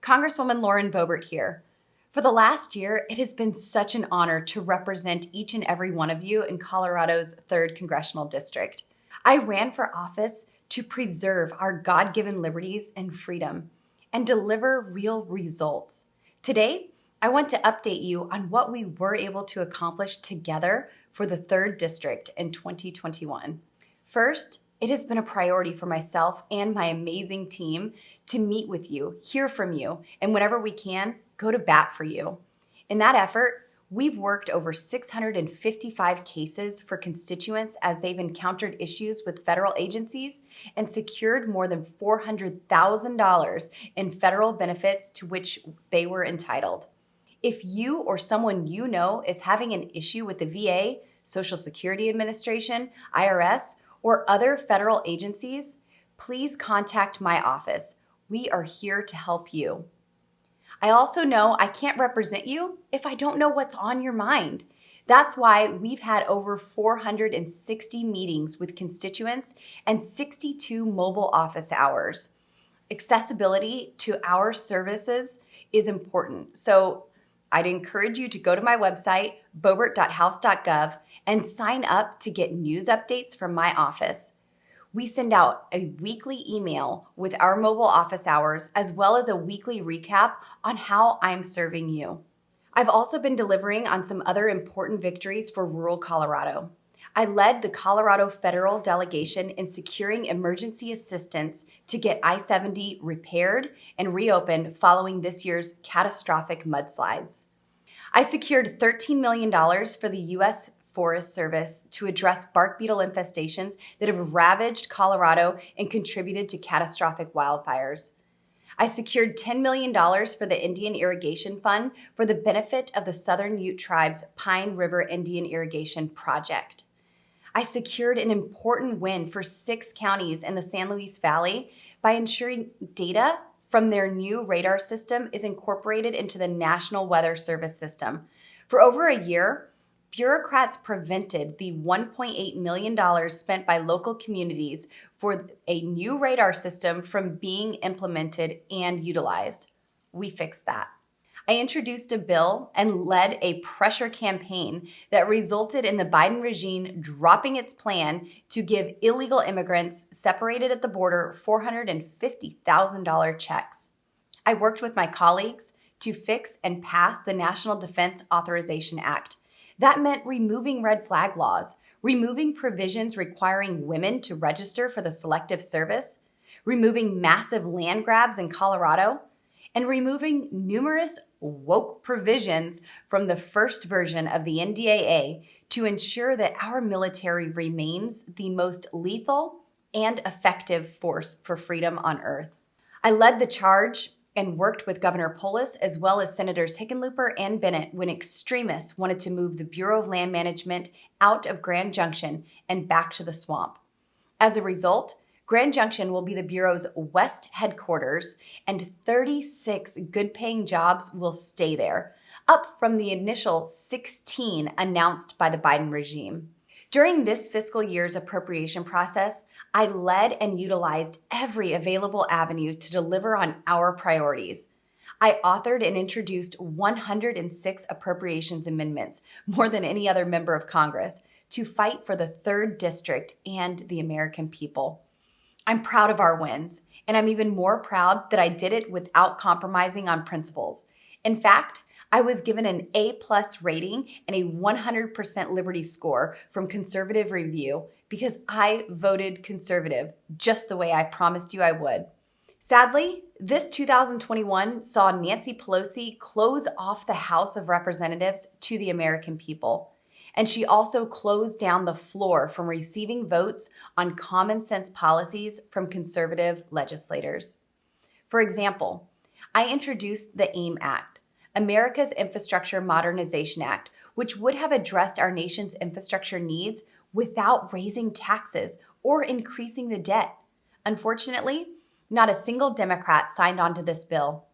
Congresswoman Lauren Boebert here. For the last year, it has been such an honor to represent each and every one of you in Colorado's 3rd Congressional District. I ran for office to preserve our God-given liberties and freedom and deliver real results. Today, I want to update you on what we were able to accomplish together for the 3rd District in 2021. First, it has been a priority for myself and my amazing team to meet with you, hear from you, and whenever we can, go to bat for you. In that effort, we've worked over 655 cases for constituents as they've encountered issues with federal agencies and secured more than $400,000 in federal benefits to which they were entitled. If you or someone you know is having an issue with the VA, Social Security Administration, IRS, or other federal agencies, please contact my office. We are here to help you. I also know I can't represent you if I don't know what's on your mind. That's why we've had over 460 meetings with constituents and 62 mobile office hours. Accessibility to our services is important, so I'd encourage you to go to my website, boebert.house.gov, and sign up to get news updates from my office. We send out a weekly email with our mobile office hours, as well as a weekly recap on how I'm serving you. I've also been delivering on some other important victories for rural Colorado. I led the Colorado federal delegation in securing emergency assistance to get I-70 repaired and reopened following this year's catastrophic mudslides. I secured $13 million for the U.S. Forest Service to address bark beetle infestations that have ravaged Colorado and contributed to catastrophic wildfires. I secured $10 million for the Indian Irrigation Fund for the benefit of the Southern Ute Tribe's Pine River Indian Irrigation Project. I secured an important win for 6 counties in the San Luis Valley by ensuring data from their new radar system is incorporated into the National Weather Service system. For over a year, bureaucrats prevented the $1.8 million spent by local communities for a new radar system from being implemented and utilized. We fixed that. I introduced a bill and led a pressure campaign that resulted in the Biden regime dropping its plan to give illegal immigrants separated at the border $450,000 checks. I worked with my colleagues to fix and pass the National Defense Authorization Act. That meant removing red flag laws, removing provisions requiring women to register for the Selective Service, removing massive land grabs in Colorado, and removing numerous woke provisions from the first version of the NDAA to ensure that our military remains the most lethal and effective force for freedom on earth. I led the charge and worked with Governor Polis as well as Senators Hickenlooper and Bennett when extremists wanted to move the Bureau of Land Management out of Grand Junction and back to the swamp. As a result, Grand Junction will be the Bureau's west headquarters, and 36 good-paying jobs will stay there, up from the initial 16 announced by the Biden regime. During this fiscal year's appropriation process, I led and utilized every available avenue to deliver on our priorities. I authored and introduced 106 appropriations amendments, more than any other member of Congress, to fight for the 3rd District and the American people. I'm proud of our wins, and I'm even more proud that I did it without compromising on principles. In fact, I was given an A+ rating and a 100% Liberty score from Conservative Review because I voted conservative, just the way I promised you I would. Sadly, this 2021 saw Nancy Pelosi close off the House of Representatives to the American people. And she also closed down the floor from receiving votes on common sense policies from conservative legislators. For example, I introduced the AIM Act, America's Infrastructure Modernization Act, which would have addressed our nation's infrastructure needs without raising taxes or increasing the debt. Unfortunately, not a single Democrat signed on to this bill.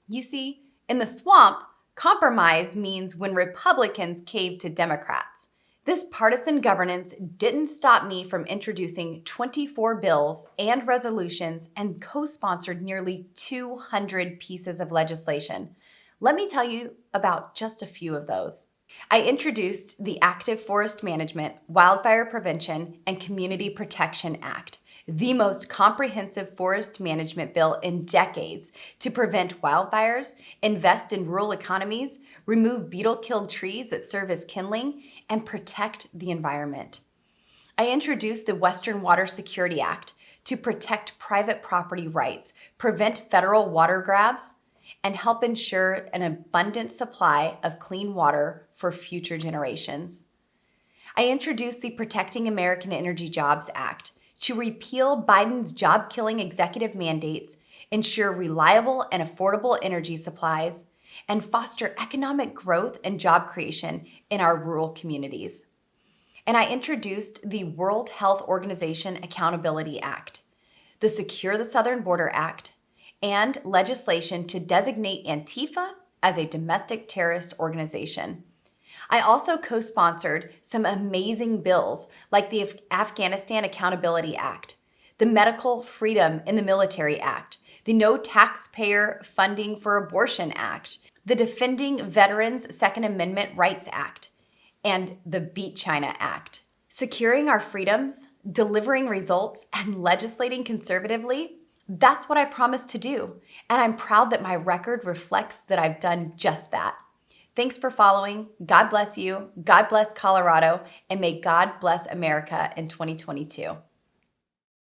You see, in the swamp, compromise means when Republicans cave to Democrats. This partisan governance didn't stop me from introducing 24 bills and resolutions and co-sponsored nearly 200 pieces of legislation. Let me tell you about just a few of those. I introduced the Active Forest Management, Wildfire Prevention, and Community Protection Act, the most comprehensive forest management bill in decades to prevent wildfires, invest in rural economies, remove beetle-killed trees that serve as kindling, and protect the environment. I introduced the Western Water Security Act to protect private property rights, prevent federal water grabs, and help ensure an abundant supply of clean water for future generations. I introduced the Protecting American Energy Jobs Act to repeal Biden's job-killing executive mandates, ensure reliable and affordable energy supplies, and foster economic growth and job creation in our rural communities. And I introduced the World Health Organization Accountability Act, the Secure the Southern Border Act, and legislation to designate Antifa as a domestic terrorist organization. I also co-sponsored some amazing bills like the Afghanistan Accountability Act, the Medical Freedom in the Military Act, the No Taxpayer Funding for Abortion Act, the Defending Veterans Second Amendment Rights Act, and the Beat China Act. Securing our freedoms, delivering results, and legislating conservatively, that's what I promised to do, and I'm proud that my record reflects that I've done just that. Thanks for following. God bless you. God bless Colorado, and may God bless America in 2022.